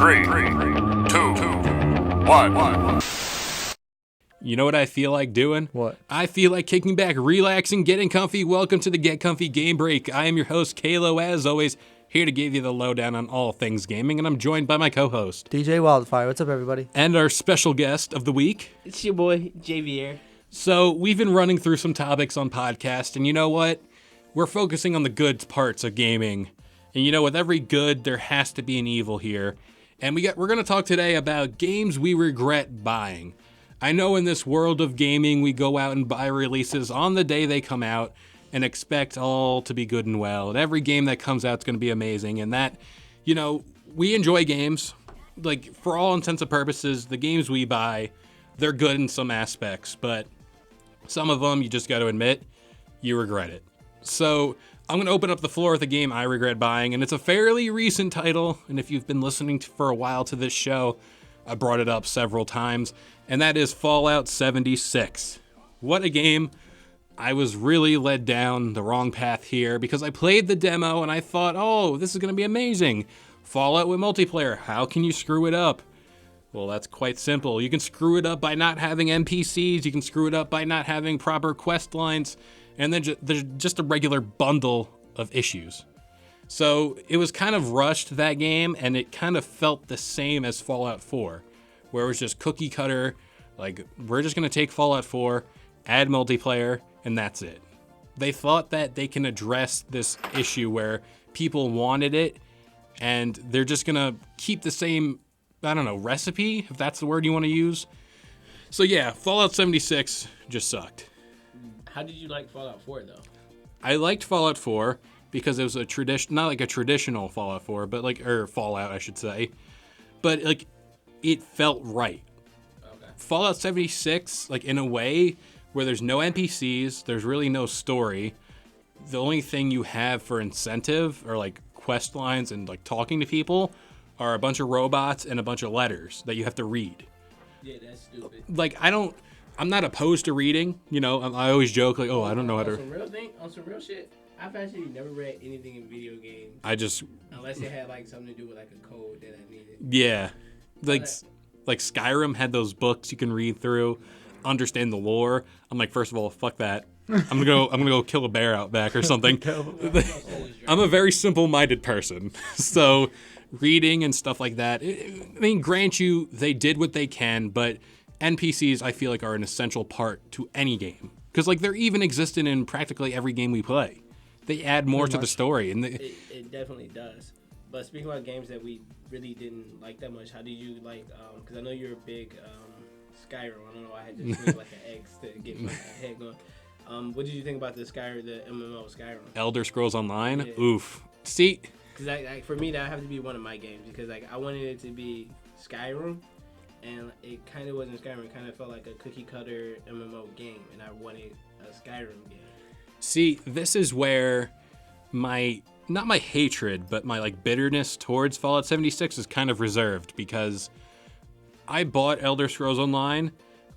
3, 2, 1. You know what I feel like doing? What? I feel like kicking back, relaxing, getting comfy. Welcome to the Get Comfy Game Break. I am your host, Kalo, as always, here to give you the lowdown on all things gaming, and I'm joined by my co-host. DJ Wildfire. What's up, everybody? And our special guest of the week. It's your boy, Javier. So, we've been running through some topics on podcast, and you know what? We're focusing on the good parts of gaming. And you know, with every good, there has to be an evil here. And we're going to talk today about games we regret buying. I know in this world of gaming, we go out and buy releases on the day they come out and expect all to be good and well. And every game that comes out is going to be amazing. And that, you know, we enjoy games. Like, for all intents and purposes, the games we buy, they're good in some aspects. But some of them, you just got to admit, you regret it. So I'm going to open up the floor with a game I regret buying. And it's a fairly recent title. And if you've been listening for a while to this show, I brought it up several times. And that is Fallout 76. What a game. I was really led down the wrong path here because I played the demo and I thought, oh, this is going to be amazing. Fallout with multiplayer. How can you screw it up? Well, that's quite simple. You can screw it up by not having NPCs. You can screw it up by not having proper quest lines. And then there's just a regular bundle of issues. So it was kind of rushed, that game, and it kind of felt the same as Fallout 4, where it was just cookie cutter. Like, we're just going to take Fallout 4, add multiplayer, and that's it. They thought that they can address this issue where people wanted it, and they're just going to keep the same, I don't know, recipe, if that's the word you want to use. So yeah, Fallout 76 just sucked. How did you like Fallout 4, though? I liked Fallout 4 because it was a tradition, not like a traditional Fallout 4, but like, or Fallout, I should say. But like, it felt right. Okay. Fallout 76, like in a way where there's no NPCs, there's really no story. The only thing you have for incentive or like quest lines and like talking to people are a bunch of robots and a bunch of letters that you have to read. Yeah, that's stupid. Like, I'm not opposed to reading, you know. I always joke like, oh, I don't know how to. On some real shit, I've actually never read anything in video games. Unless it had like something to do with like a code that I needed. Yeah, like Skyrim had those books you can read through, understand the lore. I'm like, first of all, fuck that. I'm gonna go kill a bear out back or something. I'm a very simple-minded person, so reading and stuff like that. I mean, grant you, they did what they can, but NPCs, I feel like, are an essential part to any game. Because, like, they're even existent in practically every game we play. They add more to the story. And it definitely does. But speaking about games that we really didn't like that much, how did you like, because I know you're a big Skyrim. I don't know why I had to swing like an X to get my head going. What did you think about the MMO Skyrim? Elder Scrolls Online? Yeah. Oof. See? Because for me, that would have to be one of my games. Because like I wanted it to be Skyrim. And it kind of wasn't Skyrim. It kind of felt like a cookie-cutter MMO game, and I wanted a Skyrim game. See, this is where not my hatred, but my like bitterness towards Fallout 76 is kind of reserved, because I bought Elder Scrolls Online,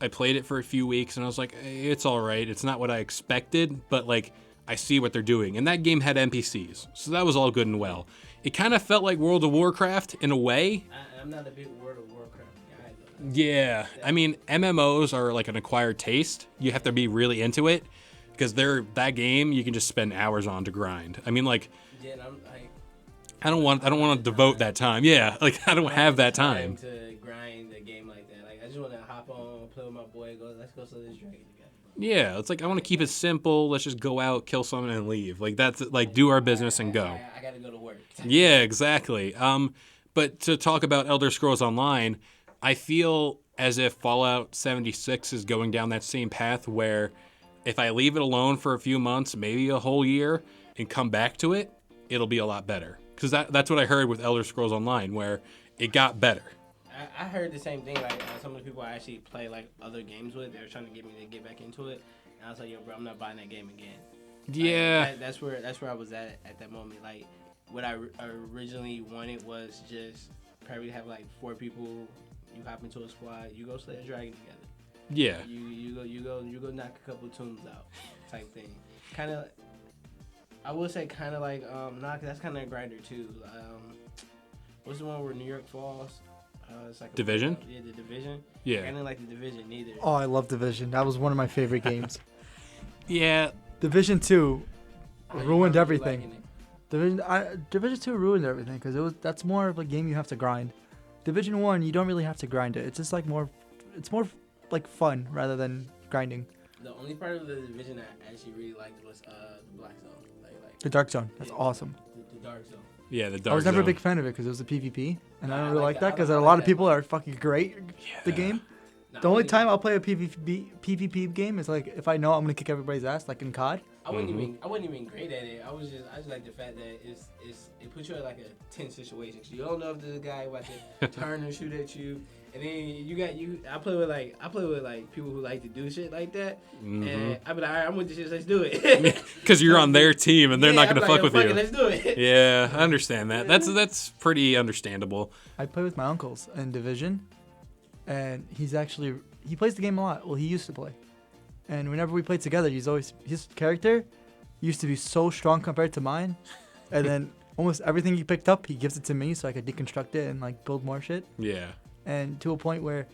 I played it for a few weeks, and I was like, it's all right. It's not what I expected, but like I see what they're doing. And that game had NPCs, so that was all good and well. It kind of felt like World of Warcraft in a way. I'm not a big World of Warcraft guy. Yeah, I mean, MMOs are like an acquired taste. You have to be really into it, because that game you can just spend hours on to grind. I mean, like, yeah, and I'm like, I don't want to devote that time. Yeah, like I don't have that time to grind a game like that. Like I just want to hop on, play with my boy, let's go slay this dragon together. Yeah, it's like I want to keep it simple. Let's just go out, kill someone, and leave. Like that's like do our business and go. I gotta go to work. Yeah, exactly. But to talk about Elder Scrolls Online, I feel as if Fallout 76 is going down that same path where if I leave it alone for a few months, maybe a whole year, and come back to it, it'll be a lot better. Because that's what I heard with Elder Scrolls Online, where it got better. I heard the same thing. Like some of the people I actually play like other games with, they were trying to get me to get back into it, and I was like, yo, bro, I'm not buying that game again. Yeah. Like, that's where I was at that moment. Like what I originally wanted was just probably have like 4 people. You hop into a squad, you go slay a dragon together. Yeah. You go knock a couple tombs out, type thing. Kind of, I would say kind of like cause that's kind of a grinder too. What's the one where New York falls? It's like Division? Yeah, the Division. Yeah. I didn't like the Division neither. Oh, I love Division. That was one of my favorite games. Yeah. Division 2 ruined How you everything. liking it? Division 2 ruined everything because that's more of a game you have to grind. Division 1, you don't really have to grind it. It's just like it's more like fun rather than grinding. The only part of the Division I actually really liked was the Black Zone. Like The Dark Zone, that's awesome. The Dark Zone. Yeah, the Dark I was never Zone. a big fan of it because it was a PvP, and I Nah, don't I really like like that. that because I a like lot of that. people are fucking great at the game. Nah, The only time I'll play a PvP game is like if I know I'm gonna kick everybody's ass, like in COD. I wasn't even great at it. I just like the fact that it puts you in like a tense situation. So you don't know if there's a guy about to turn and shoot at you, and then I play with like people who like to do shit like that, and I be like, all right, I'm with this shit. Let's do it. Because you're on their team and they're not I going be to like, fuck yo, with you. Let's do it. Yeah, I understand that. That's pretty understandable. I play with my uncles in Division, and he plays the game a lot. Well, he used to play, and whenever we played together, his character used to be so strong compared to mine, and then almost everything he picked up, he gives it to me so I could deconstruct it and like build more shit. Yeah. And to a point where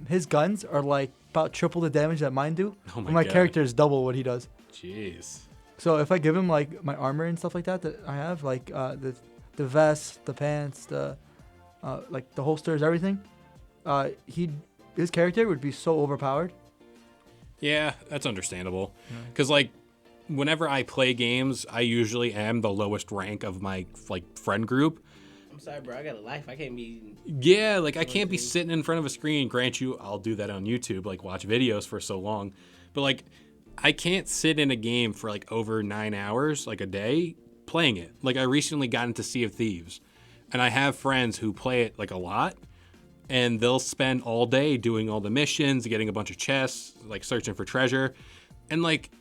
his guns are like about triple the damage that mine do. Oh and my God. character is double what he does. Jeez. So if I give him like my armor and stuff like that I have, like the vest, the pants, the like the holsters, everything, his character would be so overpowered. Yeah, that's understandable. Because, like, whenever I play games, I usually am the lowest rank of my, like, friend group. I'm sorry, bro. I got a life. I can't be. Yeah, like, I can't be sitting in front of a screen. Grant you, I'll do that on YouTube, like, watch videos for so long. But, like, I can't sit in a game for, like, over 9 hours, like, a day playing it. Like, I recently got into Sea of Thieves. And I have friends who play it, like, a lot. And they'll spend all day doing all the missions, getting a bunch of chests, like, searching for treasure. And, like,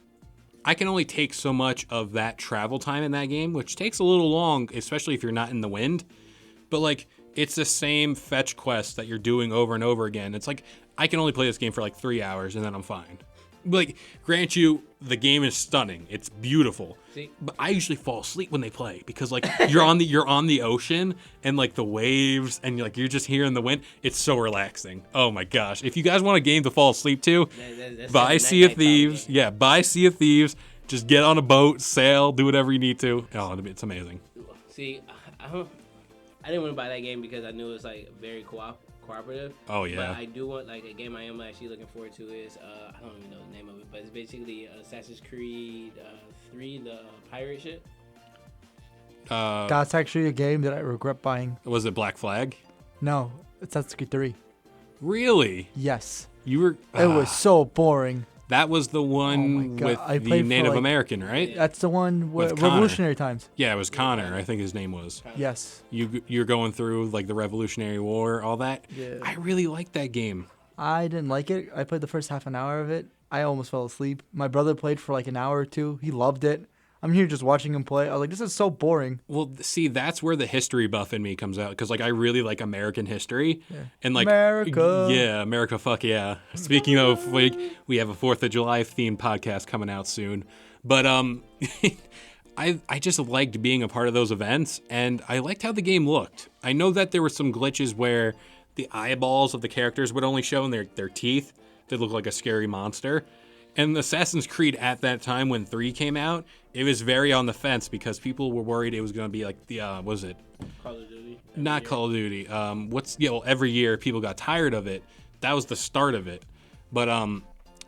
I can only take so much of that travel time in that game, which takes a little long, especially if you're not in the wind. But, like, it's the same fetch quest that you're doing over and over again. It's like, I can only play this game for, like, 3 hours, and then I'm fine. Like, grant you, the game is stunning. It's beautiful. See? But I usually fall asleep when they play because, like, you're on the ocean and, like, the waves and, like, you're just hearing the wind. It's so relaxing. Oh my gosh! If you guys want a game to fall asleep to, That's buy a Sea of nighttime Thieves. game. Yeah, buy Sea of Thieves. Just get on a boat, sail, do whatever you need to. Oh, it's amazing. See, I didn't want to buy that game because I knew it was like very cooperative. Oh yeah. But I do want like a game I am actually looking forward to is I don't even know the name of it, but it's basically Assassin's Creed 3, the pirate ship. That's actually a game that I regret buying. Was it Black Flag? No, it's Assassin's Creed 3. Really? Yes. You were. It was so boring. That was the one God, with I the played for, Native like- American, right? That's the one With with Connor. Revolutionary Times. Yeah, it was Connor. I think his name was. Yes. You're going through like the Revolutionary War, all that. Yeah. I really liked that game. I didn't like it. I played the first half an hour of it. I almost fell asleep. My brother played for like an hour or two. He loved it. I'm here just watching him play. I was like, this is so boring. Well, see, that's where the history buff in me comes out because like I really like American history and like America. Yeah, America, fuck yeah. Speaking of, like, we have a 4th of July themed podcast coming out soon, but I just liked being a part of those events and I liked how the game looked. I know that there were some glitches where the eyeballs of the characters would only show in their teeth. They look like a scary monster. And Assassin's Creed at that time when 3 came out, it was very on the fence because people were worried it was going to be like the, what was it? Call of Duty. Not Call of Duty. Every year people got tired of it. That was the start of it. But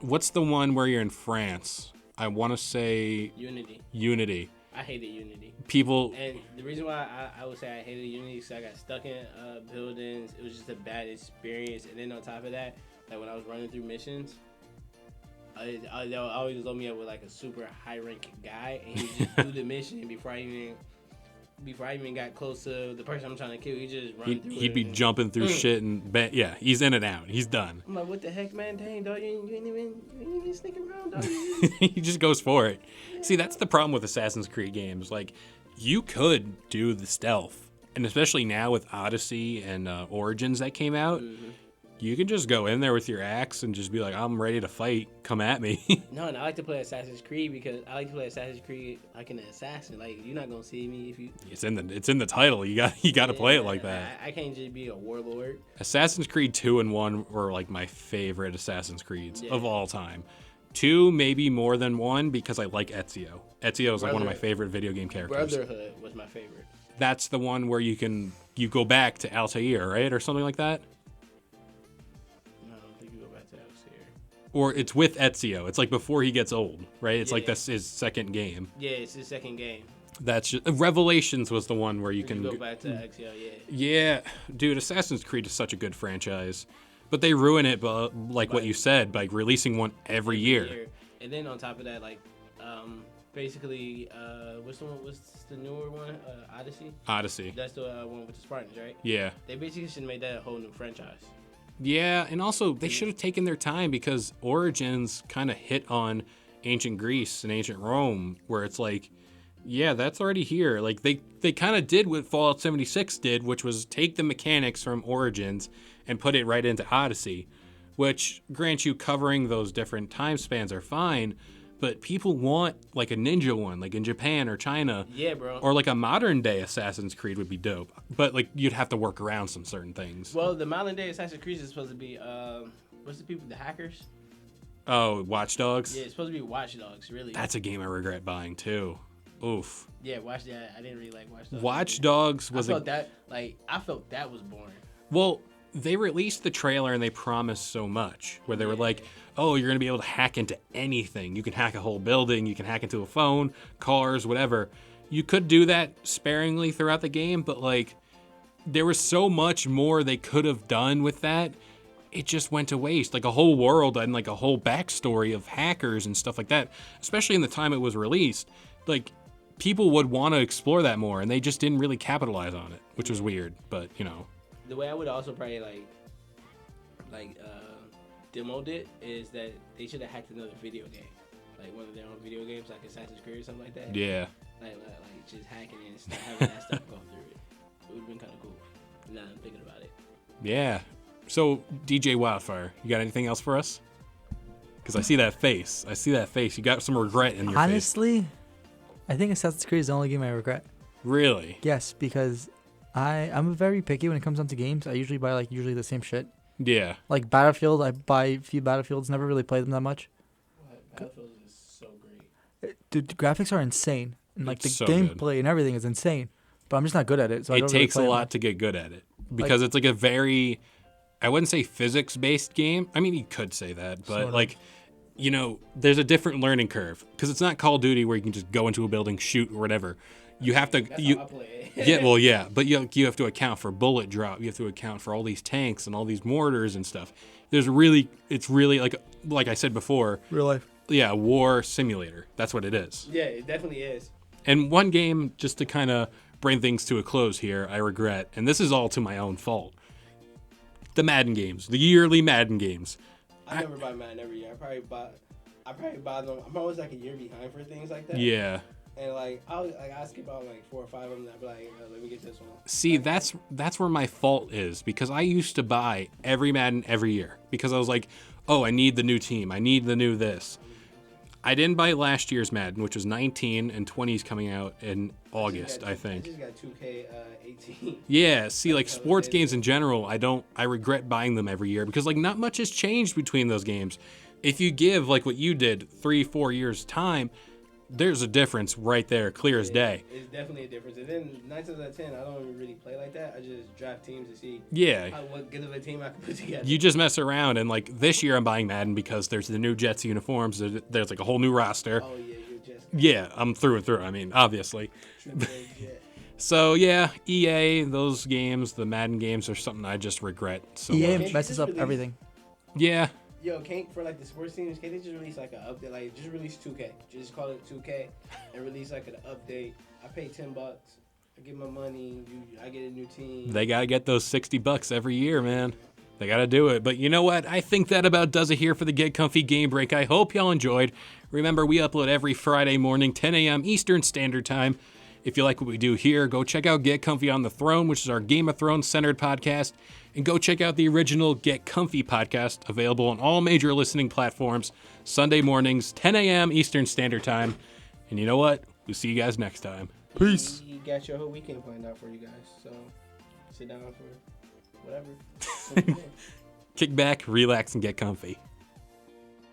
what's the one where you're in France? I want to say Unity. I hated Unity. People. And the reason why I would say I hated Unity is I got stuck in buildings. It was just a bad experience. And then on top of that, like when I was running through missions, they'll always load me up with like a super high ranking guy, and he just do the mission before I even got close to the person I'm trying to kill. He just run through. He'd be jumping through shit and yeah, he's in and out. He's done. I'm like, what the heck, man? Dang, dog, you ain't even sneaking around, dog. He just goes for it. See, that's the problem with Assassin's Creed games. Like, you could do the stealth, and especially now with Odyssey and Origins that came out, You can just go in there with your axe and just be like, I'm ready to fight. Come at me. No, and I like to play Assassin's Creed because I like to play Assassin's Creed like an assassin. Like you're not gonna see me if you. It's in the title. You got to play it like that. I can't just be a warlord. Assassin's Creed 2 and 1 were like my favorite Assassin's Creeds of all time. 2 maybe more than 1 because I like Ezio. Ezio is like one of my favorite video game characters. Brotherhood was my favorite. That's the one where you go back to Altair, right, or something like that. No, I don't think you go back to Altair. Or it's with Ezio. It's like before he gets old, right? It's like this his second game. Yeah, it's his second game. That's just, Revelations was the one where you can go back to Ezio. Yeah, dude, Assassin's Creed is such a good franchise, but they ruin it, like what you said, by releasing one every year. And then on top of that, like, basically, what's the newer one? Odyssey. That's the one with the Spartans, right? Yeah. They basically should have made that a whole new franchise. Yeah, and also they should have taken their time because Origins kind of hit on ancient Greece and ancient Rome, where it's like, yeah, that's already here. Like they kind of did what Fallout 76 did, which was take the mechanics from Origins and put it right into Odyssey, which grant you covering those different time spans are fine, but people want like a ninja one, like in Japan or China. Yeah, bro. Or like a modern day Assassin's Creed would be dope, but like you'd have to work around some certain things. Well, the modern day Assassin's Creed is supposed to be what's the hackers? Oh, Watch Dogs? Yeah, it's supposed to be Watch Dogs, really. That's a game I regret buying too. Oof. Yeah, I didn't really like Watch Dogs. Watch Dogs was I felt that was boring. Well, they released the trailer and they promised so much, where they were like, oh, you're going to be able to hack into anything. You can hack a whole building, you can hack into a phone, cars, whatever. You could do that sparingly throughout the game, but like there was so much more they could have done with that. It just went to waste. Like a whole world and like a whole backstory of hackers and stuff like that, especially in the time it was released. Like people would want to explore that more, and they just didn't really capitalize on it, which was weird, but you know. The way I would also probably demoed it is that they should have hacked another video game, like one of their own video games, like Assassin's Creed or something like that. Yeah. Like just hacking it and stuff, having that stuff go through it. It would have been kind of cool. Now that I'm thinking about it. Yeah. So DJ Wildfire, you got anything else for us? Because I see that face. You got some regret in your face. Honestly, I think Assassin's Creed is the only game I regret. Really? Yes, because I'm very picky when it comes down to games. I usually buy the same shit. Yeah. Like Battlefield, I buy a few Battlefields, never really played them that much. Battlefield is so great. Dude, the graphics are insane. And like the It's so gameplay and everything is insane. But I'm just not good at it. So I It don't takes really a play lot to get good at it. Because it's like a very, I wouldn't say physics-based game. I mean, you could say that. But Sort of. like, you know, there's a different learning curve. Because it's not Call of Duty where you can just go into a building, shoot, or whatever. You have to... That's how I play it. Yeah. But you have to account for bullet drop. You have to account for all these tanks and all these mortars and stuff. It's really like I said before. Real life. Yeah, war simulator. That's what it is. Yeah, it definitely is. And one game, just to kind of bring things to a close here, I regret, and this is all to my own fault. The Madden games, the yearly Madden games. I never buy Madden every year. I probably buy them. I'm always like a year behind for things like that. Yeah. And I'll skip out like 4 or 5 of them. And I'll be like, let me get this one. See, that's where my fault is, because I used to buy every Madden every year because I was like, oh, I need the new team. I need the new this. I didn't buy last year's Madden, which was 19, and 20 is coming out in August, I think. I just got 2K18. Yeah, see, like sports games in general, I regret buying them every year because like not much has changed between those games. If you give like what you did 3-4 years time, there's a difference right there, clear as day. It's definitely a difference. And then 9 times out of 10, I don't even really play like that. I just draft teams to see what good of a team I can put together. You just mess around, and like this year I'm buying Madden because there's the new Jets uniforms. There's like a whole new roster. Oh yeah, you're just. Yeah, I'm through and through. I mean, obviously. So yeah, EA, those games, the Madden games, are something I just regret so EA much. messes up everything. Yeah. Yo, for like the sports teams, can't they just release like an update? Like just release 2K. Just call it 2K and release like an update. I pay $10. I get my money. I get a new team. They gotta get those $60 every year, man. They gotta do it. But you know what? I think that about does it here for the Get Comfy Game Break. I hope y'all enjoyed. Remember, we upload every Friday morning, 10 a.m. Eastern Standard Time. If you like what we do here, go check out Get Comfy on the Throne, which is our Game of Thrones centered podcast. And go check out the original Get Comfy podcast, available on all major listening platforms, Sunday mornings, 10 a.m. Eastern Standard Time. And you know what? We'll see you guys next time. Peace. You got your whole weekend planned out for you guys, so sit down for whatever. Kick back, relax, and get comfy.